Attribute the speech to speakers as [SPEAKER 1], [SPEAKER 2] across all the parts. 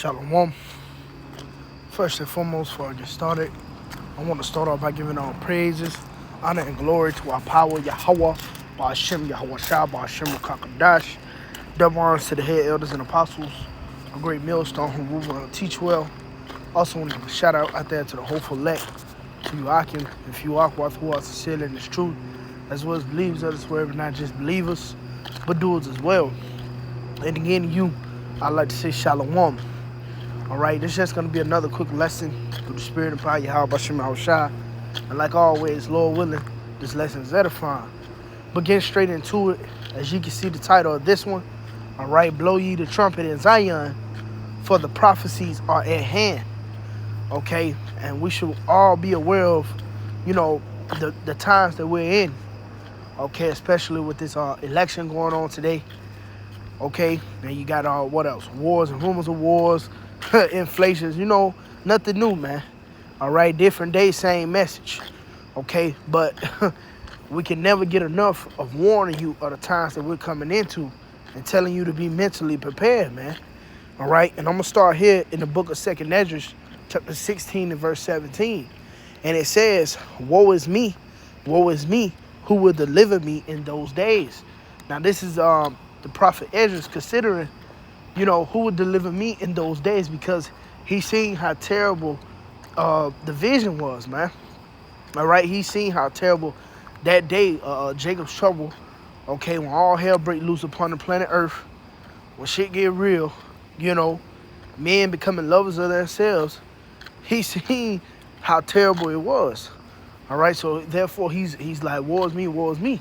[SPEAKER 1] Shalom. First and foremost, before I get started, I want to start off by giving all praises, honor, and glory to our power, Yahawah, bahasham, Yahawah, bahasham, Rawchaa Qadash. Double honors to the head elders and apostles, a great millstone who rule and teach well. Also want to give a shout out there to the hopeful elect, to you Akim, and few Yahawah who are sincere in this truth, as well as believers of this word, not just believers, but doers as well. And again, to you, I'd like to say Shalom. All right, this is just going to be another quick lesson through the spirit and power of Yahawashi. And like always, Lord willing, this lesson is edifying. But getting straight into it, as you can see the title of this one, all right, blow ye the trumpet in Zion, for the prophecies are at hand. Okay, and we should all be aware of, the times that we're in. Okay, especially with this election going on today. Okay, and you got what else? Wars and rumors of wars. Inflations, nothing new, man. All right, different day, same message. Okay, but we can never get enough of warning you of the times that we're coming into and telling you to be mentally prepared, man. All right, and I'm gonna start here in the book of 2nd Ezra, chapter 16 and verse 17, and it says, woe is me, who will deliver me in those days. Now this is the prophet Ezra considering who would deliver me in those days, because he seen how terrible the vision was, man. All right, he seen how terrible that day, Jacob's trouble, okay, when all hell break loose upon the planet Earth, when shit get real, men becoming lovers of themselves, he seen how terrible it was. All right, so therefore he's like, woe is me,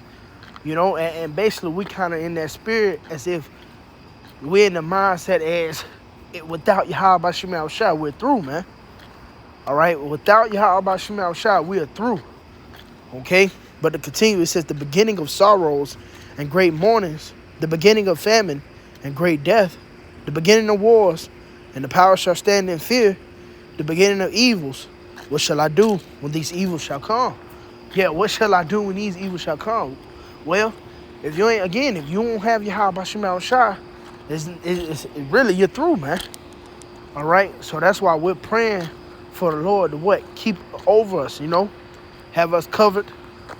[SPEAKER 1] and basically we kind of in that spirit as if we're in the mindset as without Yahawashi, we're through, man. All right, without Yahawashi, we are through. Okay, but to continue, it says the beginning of sorrows and great mournings, the beginning of famine and great death, the beginning of wars, and the power shall stand in fear, the beginning of evils. What shall I do when these evils shall come? Yeah, what shall I do when these evils shall come? Well, if you don't have Yahawashi, it's really, you're through, man. All right, so that's why we're praying for the Lord to keep over us, have us covered,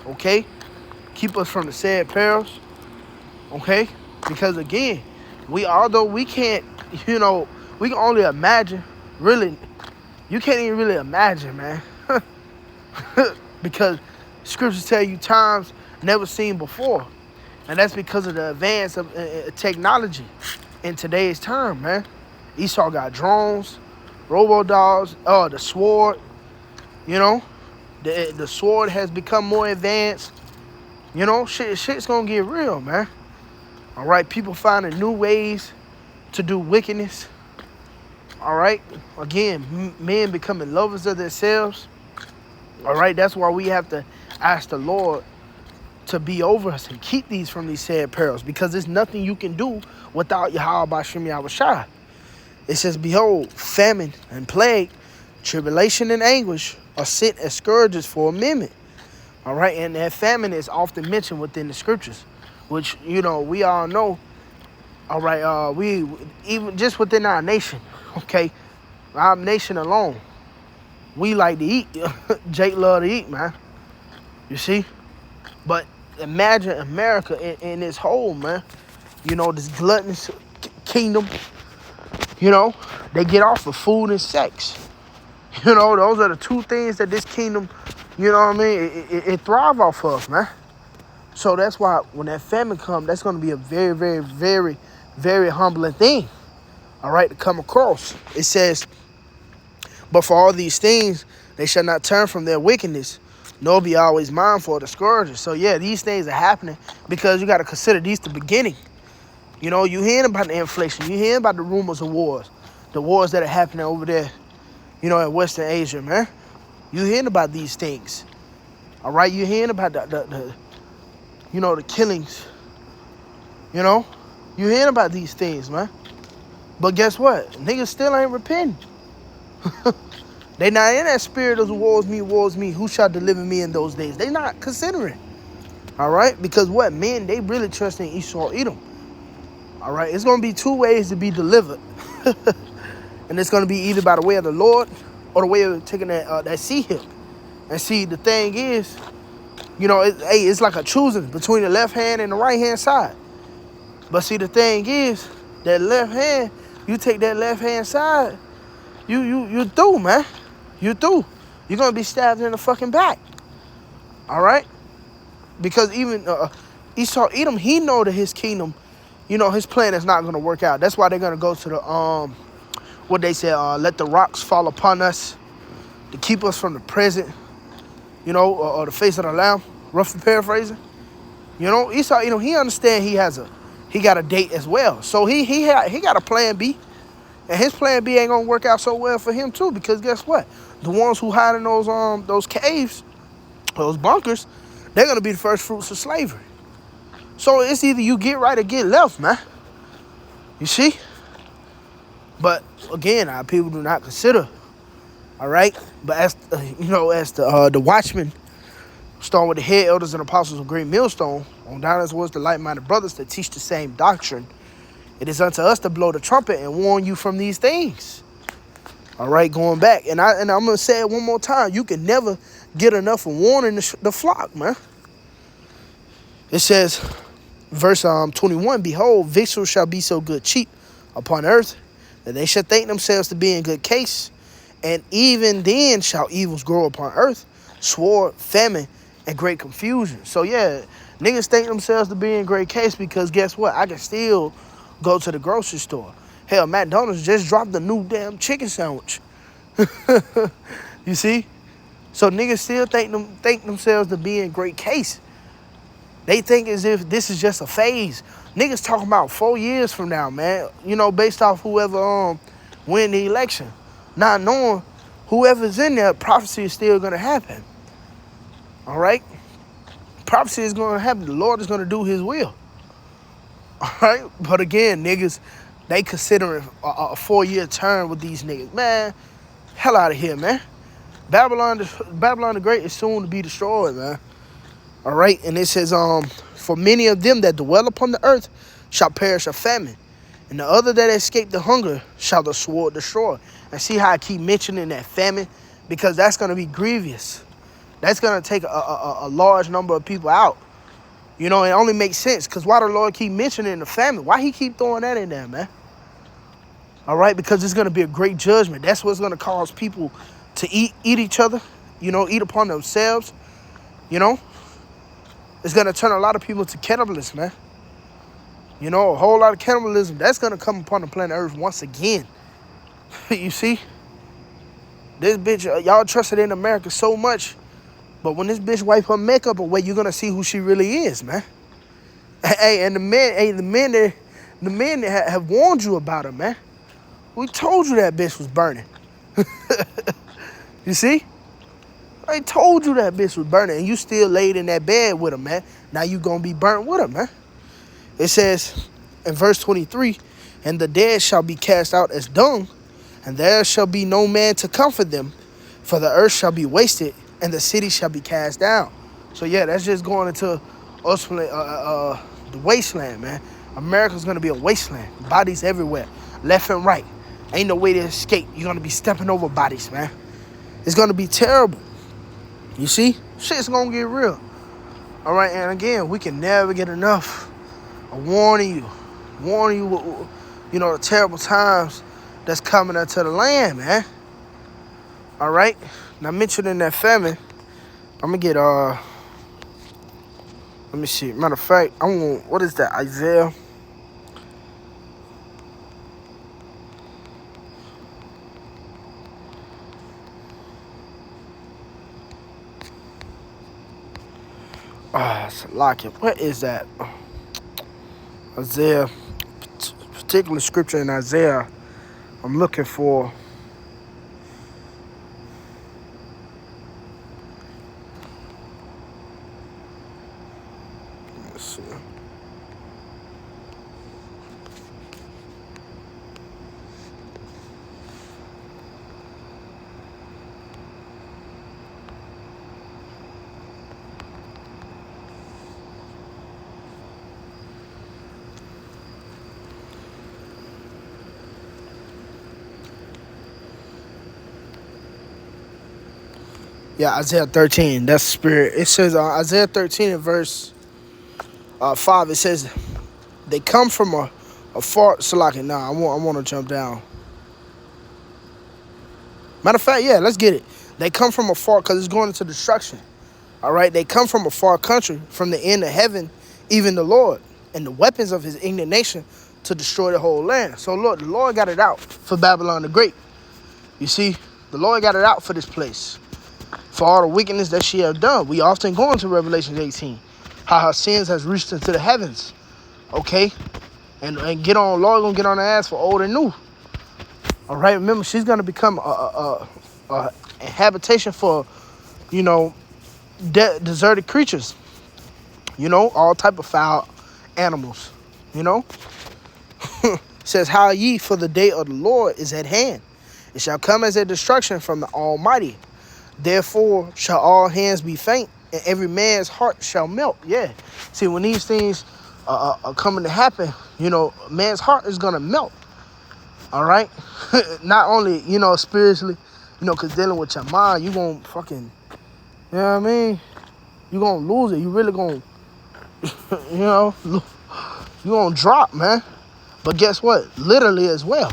[SPEAKER 1] okay, keep us from the sad perils, okay, because again, although we can't, we can only imagine, really, you can't even really imagine, man, because scriptures tell you times never seen before. And that's because of the advance of technology in today's time, man. Esau got drones, robo-dogs, the sword, the sword has become more advanced. Shit's gonna get real, man. All right, people finding new ways to do wickedness. All right, again, men becoming lovers of themselves. All right, that's why we have to ask the Lord to be over us and keep these from these sad perils, because there's nothing you can do without Yahawashi. It says, behold, famine and plague, tribulation and anguish are sent as scourges for a minute. All right, and that famine is often mentioned within the scriptures, which, we all know. All right, we even just within our nation, okay, our nation alone, we like to eat. Jake love to eat, man. You see? But imagine America in its whole, man. This gluttonous kingdom, they get off of food and sex. Those are the two things that this kingdom, it thrive off of, man. So that's why when that famine comes, that's going to be a very, very, very, very humbling thing, all right, to come across. It says, but for all these things, they shall not turn from their wickedness, nor be always mindful of the scourges. So yeah, these things are happening because you got to consider these the beginning. You hearing about the inflation, you hearing about the rumors of wars, the wars that are happening over there, in Western Asia, man. You hearing about these things, all right? You hearing about the killings, you hearing about these things, man. But guess what? Niggas still ain't repenting. They not in that spirit of woe is me, who shall deliver me in those days? They not considering. All right? Because men, they really trust in Esau, Edom. All right? It's going to be two ways to be delivered. And it's going to be either by the way of the Lord or the way of taking that sea hip. And see, the thing is, it's like a choosing between the left hand and the right hand side. But see, the thing is, that left hand, you take that left hand side, you through, man. You through. You're going to be stabbed in the fucking back. All right? Because even Esau, Edom, he know that his kingdom, his plan is not going to work out. That's why they're going to go to the, what they say, let the rocks fall upon us to keep us from the present, or the face of the lamb, roughly paraphrasing. Esau, he understand he got a date as well. So he got a plan B. And his plan B ain't gonna work out so well for him too, because guess what? The ones who hide in those caves, those bunkers, they're gonna be the first fruits of slavery. So it's either you get right or get left, man. You see? But again, our people do not consider. All right? But as the watchmen, starting with the head elders and apostles of Great Millstone, on down as was the like-minded brothers that teach the same doctrine, it is unto us to blow the trumpet and warn you from these things. All right, going back. And I'm going to say it one more time. You can never get enough of warning the flock, man. It says, verse 21, behold, victuals shall be so good cheap upon earth, that they shall think themselves to be in good case. And even then shall evils grow upon earth, sword, famine, and great confusion. So yeah, niggas think themselves to be in great case because guess what? I can still go to the grocery store. Hell, McDonald's just dropped the new damn chicken sandwich. You see? So niggas still think themselves to be in great case. They think as if this is just a phase. Niggas talking about 4 years from now, man. Based off whoever win the election. Not knowing whoever's in there, prophecy is still going to happen. All right? Prophecy is going to happen. The Lord is going to do his will. All right? But again, niggas, they considering a 4-year term with these niggas. Man, hell out of here, man. Babylon the Great is soon to be destroyed, man. All right? And it says, for many of them that dwell upon the earth shall perish of famine. And the other that escape the hunger shall the sword destroy. And see how I keep mentioning that famine? Because that's going to be grievous. That's going to take a large number of people out. It only makes sense. Because why the Lord keep mentioning the famine? Why he keep throwing that in there, man? All right? Because it's going to be a great judgment. That's what's going to cause people to eat each other. Eat upon themselves. It's going to turn a lot of people to cannibalists, man. A whole lot of cannibalism. That's going to come upon the planet Earth once again. You see? This bitch, y'all trusted in America so much. But when this bitch wipe her makeup away, you're going to see who she really is, man. Hey, and the men that have warned you about her, man. We told you that bitch was burning. You see? I told you that bitch was burning, and you still laid in that bed with her, man. Now you going to be burnt with her, man. It says in verse 23, and the dead shall be cast out as dung, and there shall be no man to comfort them, for the earth shall be wasted, and the city shall be cast down. So yeah, that's just going into ultimately the wasteland, man. America's going to be a wasteland. Bodies everywhere, left and right. Ain't no way to escape. You're going to be stepping over bodies, man. It's going to be terrible. You see? Shit's going to get real. All right, and again, we can never get enough of warning you, the terrible times that's coming into the land, man. All right? Now, mentioning that famine, I'm going to get, let me see. Matter of fact, I want, what is that, Isaiah? Salakia. What is that? Isaiah, particular scripture in Isaiah I'm looking for. Let's see. Yeah, Isaiah 13. That's spirit. It says Isaiah 13 in verse 5. It says they come from a far. Salaki. Nah, I want to jump down. Matter of fact, yeah, let's get it. They come from a far, because it's going into destruction. All right, they come from a far country, from the end of heaven, even the Lord, and the weapons of his indignation to destroy the whole land. So look, the Lord got it out for Babylon the Great. You see, the Lord got it out for this place, for all the wickedness that she have done. We often go into Revelation 18, how her sins has reached into the heavens. Okay, and get on, Lord gonna get on her ass for old and new. All right, remember, she's gonna become a habitation for, deserted creatures. All type of foul animals. It says, how ye, for the day of the Lord is at hand. It shall come as a destruction from the Almighty. Therefore shall all hands be faint, and every man's heart shall melt. Yeah. See, when these things are coming to happen, man's heart is gonna melt. All right. Not only, spiritually, because dealing with your mind, you gonna fucking, you know what I mean? You gonna lose it. You really gonna, you gonna drop, man. But guess what? Literally as well.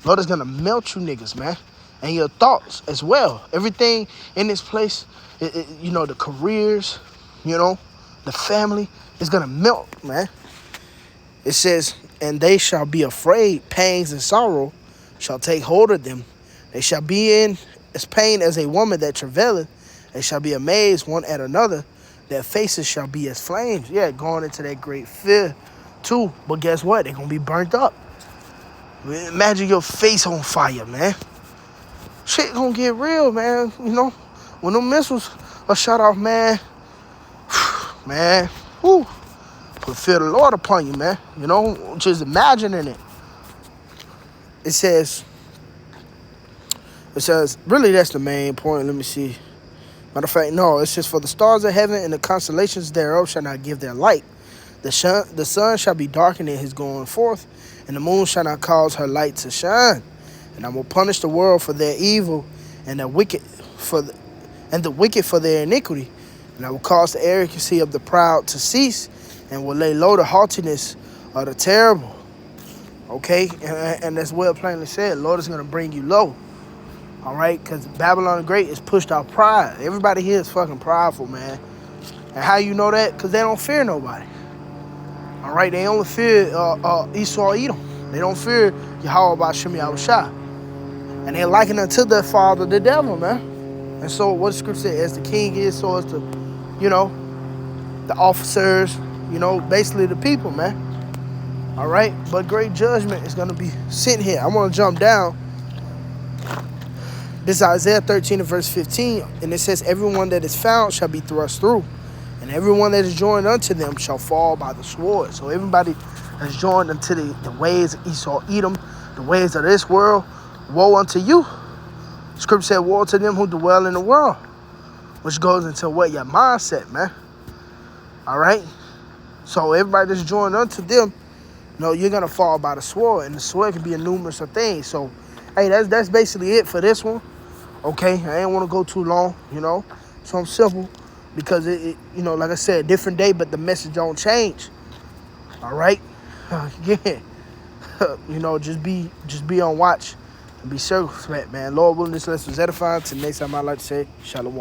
[SPEAKER 1] Lord is gonna melt you niggas, man. And your thoughts as well. Everything in this place, the careers, the family is gonna melt, man. It says, and they shall be afraid, pangs and sorrow shall take hold of them. They shall be in as pain as a woman that travaileth. They shall be amazed one at another. Their faces shall be as flames. Yeah, going into that great fear too. But guess what? They're going to be burnt up. Imagine your face on fire, man. Shit going to get real, man. When them missiles are shot off, man. Man. Whew. Put fear of the Lord upon you, man. Just imagining it. It says, really that's the main point. Let me see. Matter of fact, no, it says, for the stars of heaven and the constellations thereof shall not give their light. The sun shall be darkened in his going forth, and the moon shall not cause her light to shine. And I will punish the world for their evil, and the wicked for their iniquity. And I will cause the arrogancy of the proud to cease, and will lay low the haughtiness of the terrible. Okay, and that's well plainly said. Lord is going to bring you low. All right, because Babylon the Great is pushed out pride. Everybody here is fucking prideful, man. And how you know that? Because they don't fear nobody. All right, they only fear Esau Edom. They don't fear Yahawah, bahasham, Yahawashi. And they're likened unto their father, the devil, man. And so what the scripture says, as the king is, so is the, the officers, basically the people, man. All right, but great judgment is going to be sent here. I want to jump down. This is Isaiah 13 and verse 15, and it says, everyone that is found shall be thrust through, and everyone that is joined unto them shall fall by the sword. So everybody that's joined unto the ways of Esau, Edom, the ways of this world, woe unto you. Scripture said, woe to them who dwell in the world, which goes into what? Your mindset, man. All right? So everybody that's joined unto them, you're going to fall by the sword, and the sword can be a numerous of things. So, hey, that's basically it for this one. Okay, I ain't want to go too long, So I'm simple because it like I said, different day, but the message don't change. All right, yeah, just be on watch and be circumspect, man. Lord willing, this lesson was edifying. Till next time, I'd like to say shalom.